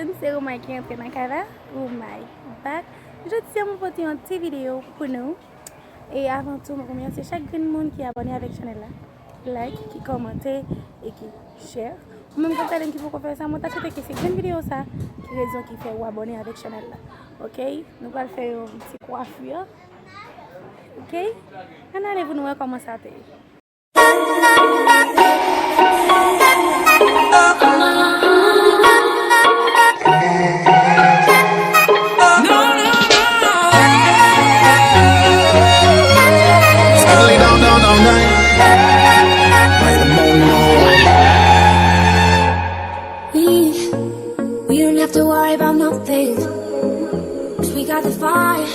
personne, c'est Romain qui est entré dans le canal. Romain, back. Je tiens à porter une petite vidéo pour nous. Et avant tout, je remercie chaque monde qui est abonné avec la chaîne là. Like, qui commente et qui share. Même quand tu as qui faut faire ça, moi t'achète que c'est une vidéo ça qui raison qui fait ou abonner avec la chaîne là. OK? Nous allons faire une petite coiffure. OK? On allez vous nous voir comment ça fait. We don't have to worry about nothing, 'cause we got the fire,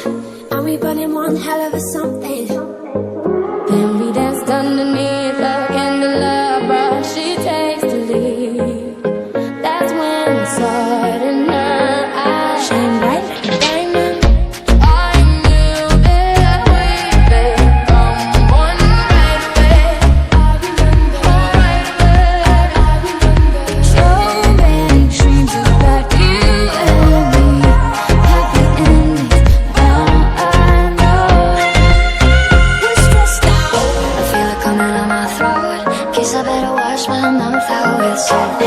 and we burning one hell of a something. Then we danced underneath the candelabra, she takes the lead. That's when sudden her eyes shine bright like a diamond. I knew that we'd become one right away. So many dreams about you and me, happy endings. Now I know we're stressed out. I feel it coming on my throat. Guess I better wash my mouth out with soap.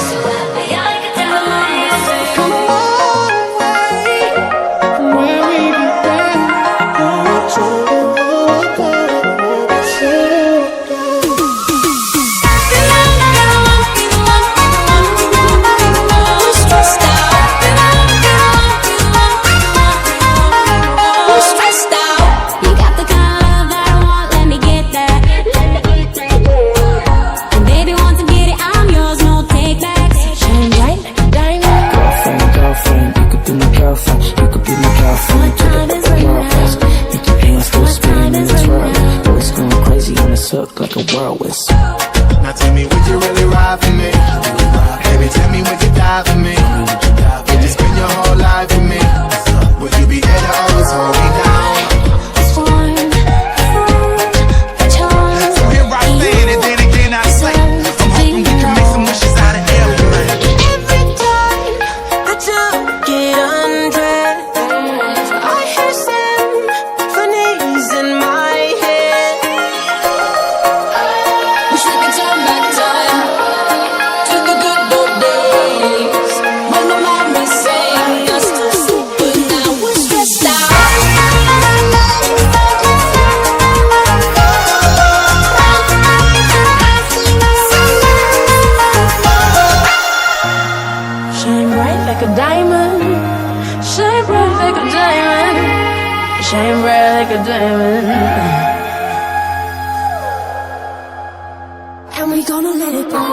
So happy I could die. Come a long way from where we began. We're stressed out. We're stressed out. You got the kind of love that I want, let me get that. And baby, once I get it, I'm yours, no take backs. Shine bright like a diamond. Girlfriend, you could be my girlfriend. You could be my girlfriend. My time is right now. Make your hands still spinning in this world. Boys going crazy on this hook like a whirlwind. Now tell me, would you really ride for me? Baby, tell me, would you die for me? Would you spend your whole life with me? Would you be there to always hold me down? It's one for charm. So here I stand, and then again I say, I'm hoping we can make some wishes out of everything. Every time I took it undressed, I hear symphonies in my head. Wish we could turn back time to the good old days when the mama sang us to sleep, but now we're stressed out. Shine bright like a diamond. Shine bright like a diamond. Shine bright like a diamond. And we gonna let it go.